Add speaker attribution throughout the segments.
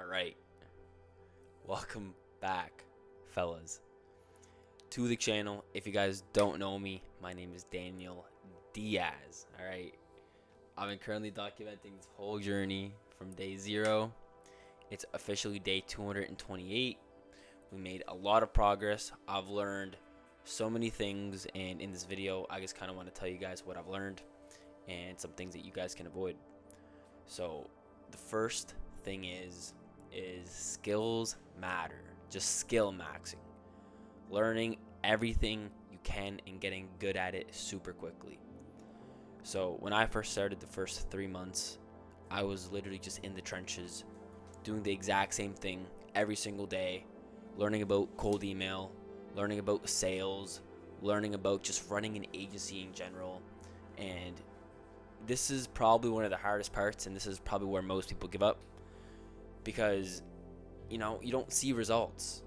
Speaker 1: All right, welcome back, fellas, to the channel. If you guys don't know me, my name is Daniel Diaz. All right, I've been currently documenting this whole journey from day 0. It's officially day 228. We made a lot of progress. I've learned so many things, and in this video, I just kind of want to tell you guys what I've learned and some things that you guys can avoid. So the first thing is skills matter. Just skill maxing, learning everything you can and getting good at it super quickly. So when I first started, the first 3 months, I was literally just in the trenches doing the exact same thing every single day, learning about cold email, learning about sales, learning about just running an agency in general. And this is probably one of the hardest parts, and this is probably where most people give up, because you don't see results.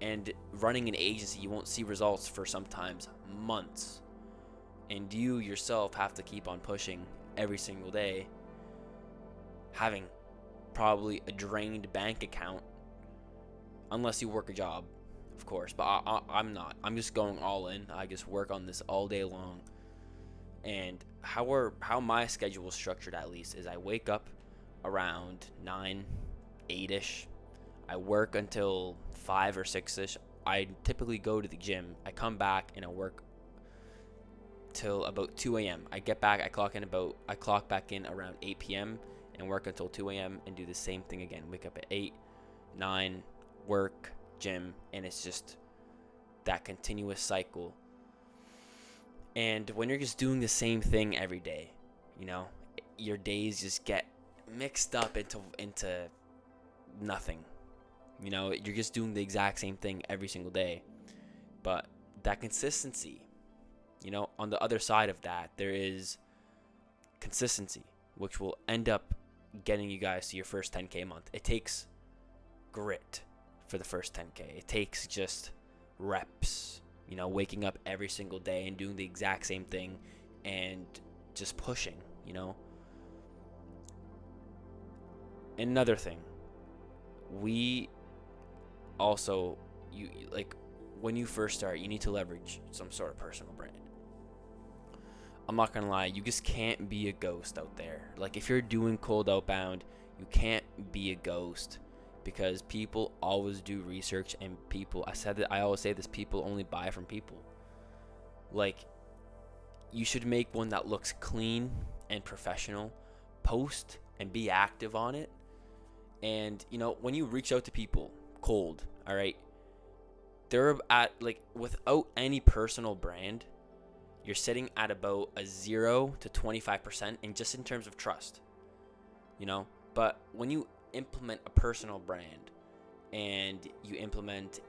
Speaker 1: And running an agency, you won't see results for sometimes months, and you yourself have to keep on pushing every single day, having probably a drained bank account, unless you work a job, of course. But I'm not. I'm just going all in. I just work on this all day long. And how my schedule is structured, at least, is I wake up around 9, 8ish. I work until 5 or 6ish. I typically go to the gym. I come back and I work till about 2 a.m. I get back. I clock back in around 8 p.m. and work until 2 a.m. and do the same thing again. Wake up at 8, 9, work, gym, and it's just that continuous cycle. And when you're just doing the same thing every day, your days just get mixed up into nothing. You're just doing the exact same thing every single day. But that consistency, on the other side of that, there is consistency, which will end up getting you guys to your first 10K month. It takes grit for the first 10K. It takes just reps, waking up every single day and doing the exact same thing and just pushing, Another thing, we also, when you first start, you need to leverage some sort of personal brand. I'm not gonna lie, you just can't be a ghost out there. Like, if you're doing cold outbound, you can't be a ghost, because people always do research, and I always say this, people only buy from people. Like, you should make one that looks clean and professional, post and be active on it. And when you reach out to people cold, all right, they're at, without any personal brand, you're sitting at about a 0 to 25%, and just in terms of trust, but when you implement a personal brand and you implement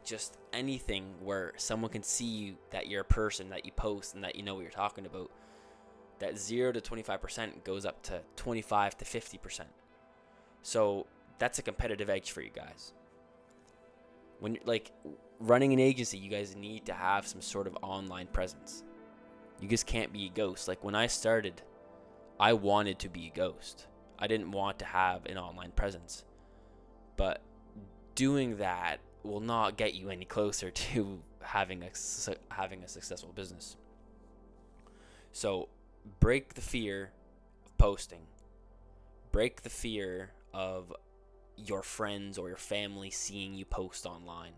Speaker 1: just anything where someone can see you, that you're a person, that you post, and that you know what you're talking about, that 0 to 25% goes up to 25 to 50%. So that's a competitive edge for you guys. When you're running an agency, you guys need to have some sort of online presence. You just can't be a ghost. Like, when I started, I wanted to be a ghost. I didn't want to have an online presence. But doing that will not get you any closer to having a successful business. So break the fear of posting. Break the fear of your friends or your family seeing you post online.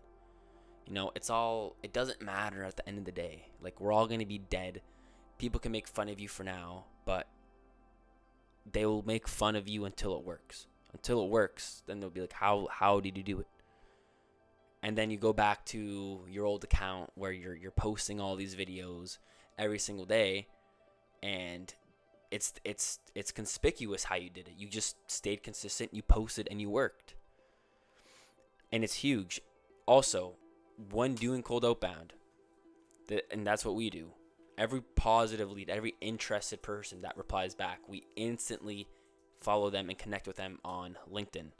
Speaker 1: It doesn't matter at the end of the day. We're all going to be dead. People can make fun of you for now, but they will make fun of you until it works. Until it works, then they'll be like, how did you do it? And then you go back to your old account where you're posting all these videos every single day, and it's conspicuous how you did it. You just stayed consistent, you posted, and you worked. And it's huge. Also, when doing cold outbound, and that's what we do, every positive lead, every interested person that replies back, we instantly follow them and connect with them on LinkedIn.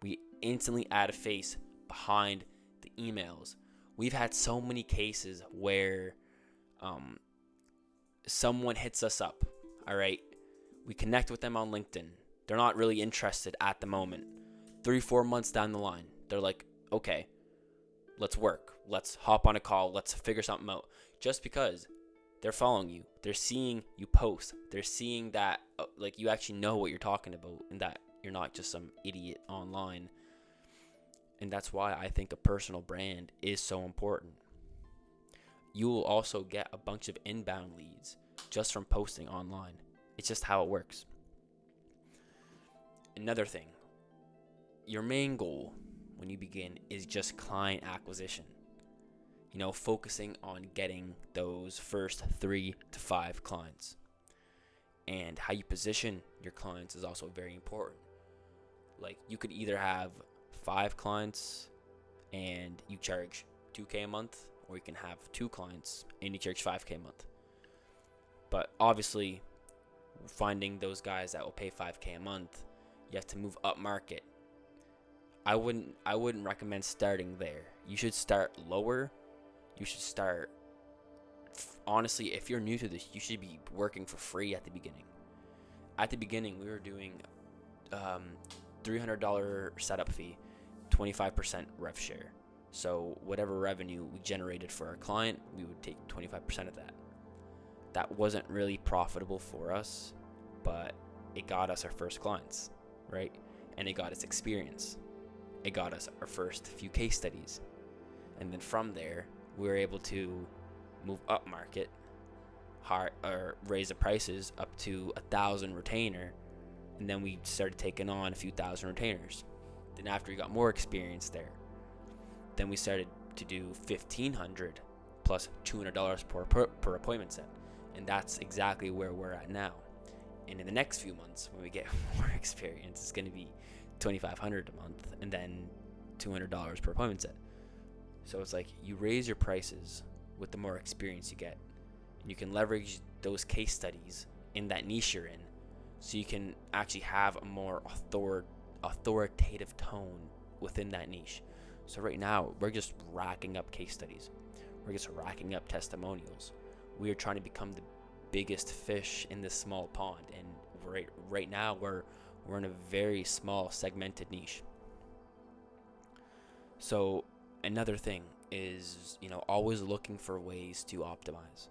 Speaker 1: We instantly add a face behind the emails. We've had so many cases where someone hits us up, all right? We connect with them on LinkedIn. They're not really interested at the moment. 3-4 months down the line, they're like, okay, let's work. Let's hop on a call. Let's figure something out. Just because they're following you, they're seeing you post, they're seeing that like you actually know what you're talking about and that you're not just some idiot online. And that's why I think a personal brand is so important. You will also get a bunch of inbound leads just from posting online. It's just how it works. Another thing, your main goal when you begin is just client acquisition. Focusing on getting those first 3 to 5 clients. And how you position your clients is also very important. Like, you could either have 5 clients and you charge $2,000 a month, or you can have 2 clients and you charge $5,000 a month. But obviously, finding those guys that will pay $5,000 a month, you have to move up market. I wouldn't recommend starting there. You should start lower. You should start, honestly, if you're new to this, you should be working for free at the beginning. At the beginning, we were doing $300 setup fee, 25% rev share. So whatever revenue we generated for our client, we would take 25% of that. That wasn't really profitable for us, but it got us our first clients, right? And it got us experience. It got us our first few case studies. And then from there, we were able to move up market, raise the prices up to 1,000 retainer, and then we started taking on a few thousand retainers. Then after we got more experience there, then we started to do 1,500 plus $200 per appointment set, and that's exactly where we're at now. And in the next few months, when we get more experience, it's going to be $2,500 a month, and then $200 per appointment set. So it's like you raise your prices with the more experience you get. And you can leverage those case studies in that niche you're in, so you can actually have a more authoritative tone within that niche. So right now, we're just racking up case studies. We're just racking up testimonials. We are trying to become the biggest fish in this small pond. And right now, we're in a very small segmented niche. So another thing is, always looking for ways to optimize.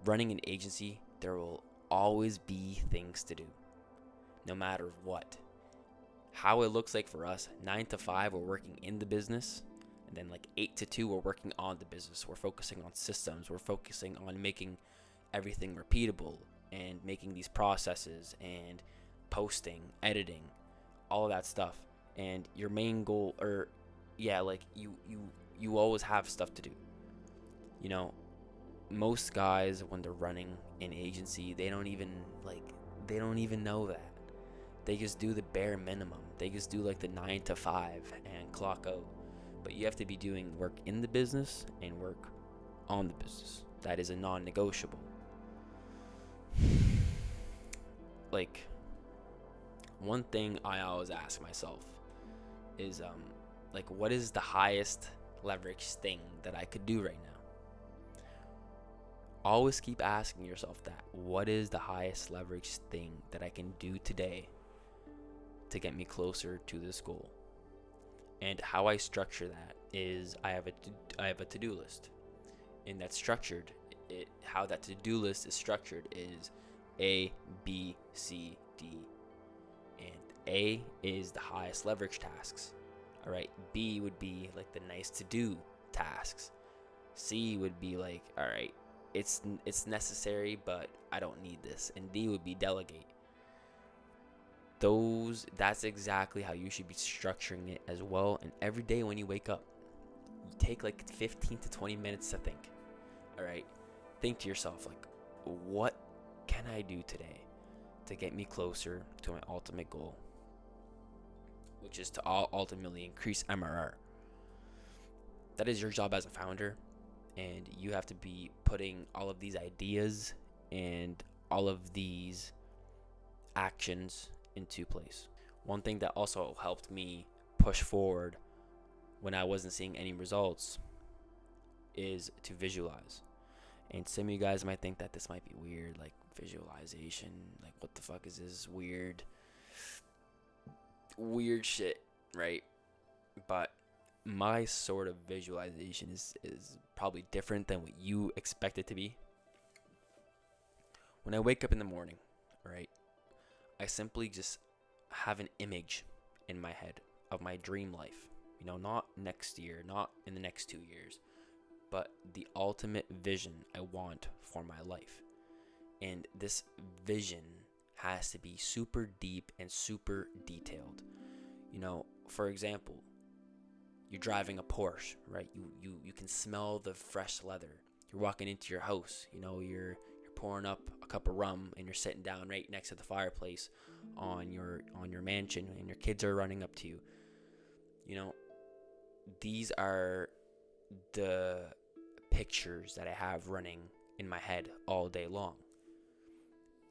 Speaker 1: Running an agency, there will always be things to do, no matter what. How it looks like for us, 9 to 5, we're working in the business, and then like 8 to 2, we're working on the business. We're focusing on systems. We're focusing on making everything repeatable and making these processes and posting, editing, all of that stuff. And your main goal, you always have stuff to do. Most guys, when they're running an agency, they don't even know that. They just do the bare minimum. They just do like the 9 to 5 and clock out. But you have to be doing work in the business and work on the business. That is a non-negotiable. Like, one thing I always ask myself is, what is the highest leverage thing that I could do right now? Always keep asking yourself that. What is the highest leverage thing that I can do today to get me closer to this goal? And how I structure that is I have a to-do list. And that's structured. How that to-do list is structured is A, B, C, D. And A is the highest leverage tasks. All right. B would be like the nice to do tasks. C would be like, all right, it's necessary, but I don't need this. And D would be delegate. That's exactly how you should be structuring it as well. And every day when you wake up, you take like 15 to 20 minutes to think. All right. Think to yourself, like, what can I do today to get me closer to my ultimate goal, which is to ultimately increase MRR. That is your job as a founder, and you have to be putting all of these ideas and all of these actions into place. One thing that also helped me push forward when I wasn't seeing any results is to visualize. And some of you guys might think that this might be weird, like visualization, like what the fuck is this weird weird shit, right? But my sort of visualization is probably different than what you expect it to be. When I wake up in the morning, right, I simply just have an image in my head of my dream life. Not next year, not in the next 2 years, but the ultimate vision I want for my life. And this vision has to be super deep and super detailed. For example, you're driving a Porsche, right? You can smell the fresh leather. You're walking into your house, you're pouring up a cup of rum and you're sitting down right next to the fireplace on your mansion, and your kids are running up to you. These are the pictures that I have running in my head all day long.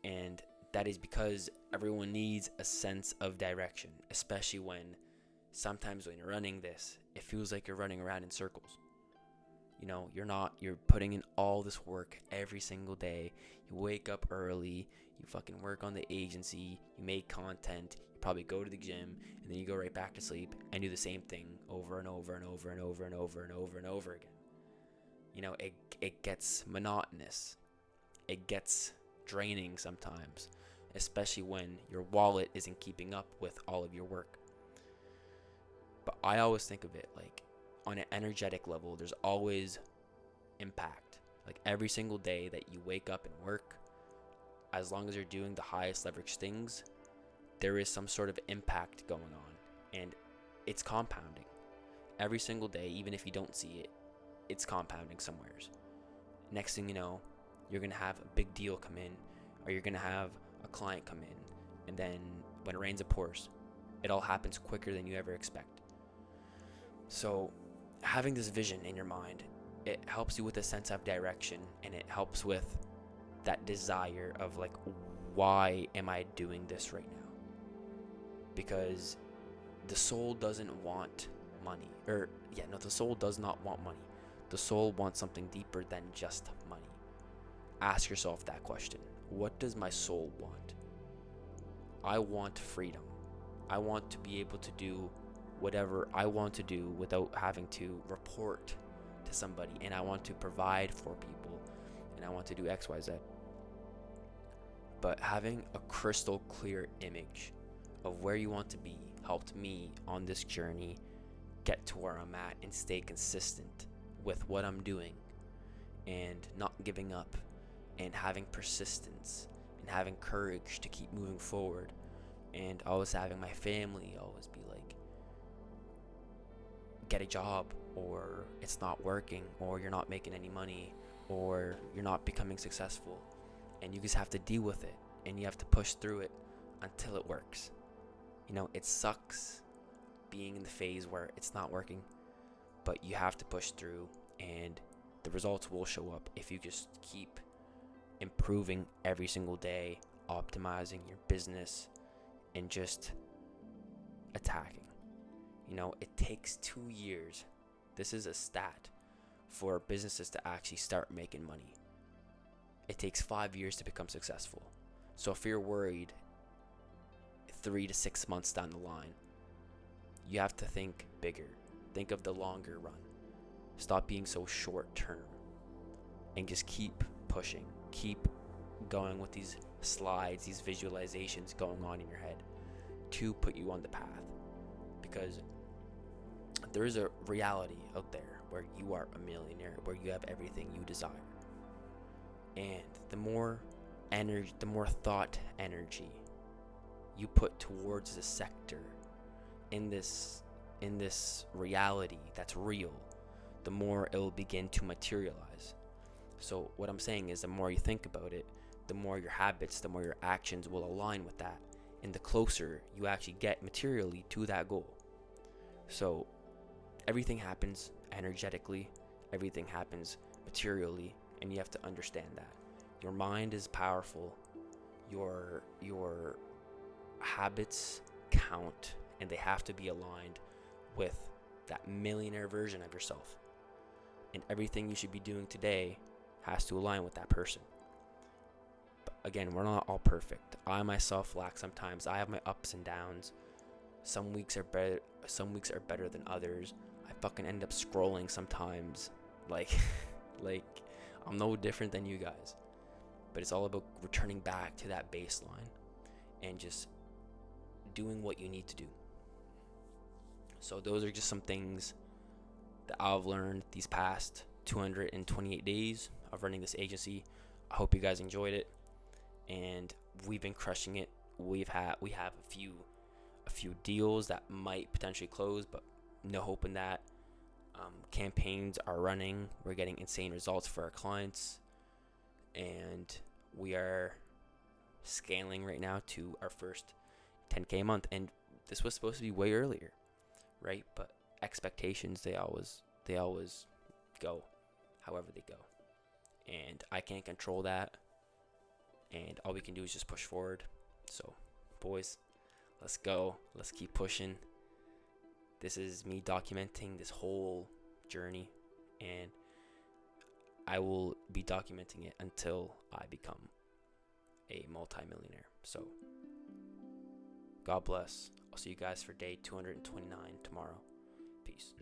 Speaker 1: And that is because everyone needs a sense of direction, especially when sometimes when you're running this, it feels like you're running around in circles. You're putting in all this work every single day. You wake up early, you fucking work on the agency, you make content, you probably go to the gym, and then you go right back to sleep and do the same thing over and over and over and over and over and over and over again. It gets monotonous. It gets draining sometimes, especially when your wallet isn't keeping up with all of your work. But I always think of it like on an energetic level, there's always impact. Like every single day that you wake up and work, as long as you're doing the highest leverage things, there is some sort of impact going on, and it's compounding. Every single day, even if you don't see it, it's compounding somewheres. Next thing you know, you're going to have a big deal come in, or you're going to have a client come in, and then when it rains it pours. It all happens quicker than you ever expect. So having this vision in your mind, it helps you with a sense of direction, and it helps with that desire of like, why am I doing this right now? Because the soul doesn't want money. The soul does not want money. The soul wants something deeper than just money. Ask yourself that question. What does my soul want? I want freedom. I want to be able to do whatever I want to do without having to report to somebody, and I want to provide for people, and I want to do X, Y, Z. But having a crystal clear image of where you want to be helped me on this journey get to where I'm at and stay consistent with what I'm doing and not giving up and having persistence and having courage to keep moving forward, and always having my family always be like, get a job, or it's not working, or you're not making any money, or you're not becoming successful, and you just have to deal with it, and you have to push through it until it works. It sucks being in the phase where it's not working, but you have to push through, and the results will show up if you just keep improving every single day, optimizing your business, and just attacking. It takes 2 years. This is a stat for businesses to actually start making money. It takes 5 years to become successful. So if you're worried 3 to 6 months down the line, you have to think bigger. Think of the longer run. Stop being so short term and just keep pushing. Keep going with these slides, these visualizations going on in your head to put you on the path. Because there is a reality out there where you are a millionaire, where you have everything you desire. And the more energy, the more thought energy you put towards this sector, in this reality that's real, the more it will begin to materialize. So what I'm saying is, the more you think about it, the more your habits, the more your actions will align with that, and the closer you actually get materially to that goal. So everything happens energetically, everything happens materially, and you have to understand that. Your mind is powerful. Your habits count, and they have to be aligned with that millionaire version of yourself. And everything you should be doing today has to align with that person. But again, we're not all perfect. I myself lack sometimes. I have my ups and downs. Some weeks are better than others. I fucking end up scrolling sometimes. Like like I'm no different than you guys. But it's all about returning back to that baseline and just doing what you need to do. So those are just some things that I've learned these past 228 days of running this agency. I hope you guys enjoyed it, and we've been crushing it. We have a few deals that might potentially close, but no hope in that. Campaigns are running. We're getting insane results for our clients, and we are scaling right now to our first 10K a month. And this was supposed to be way earlier, right? But expectations, they always go however they go, and I can't control that, and all we can do is just push forward. So boys, let's go, let's keep pushing. This is me documenting this whole journey, and I will be documenting it until I become a multi-millionaire. So God bless. I'll see you guys for day 229 tomorrow. Peace.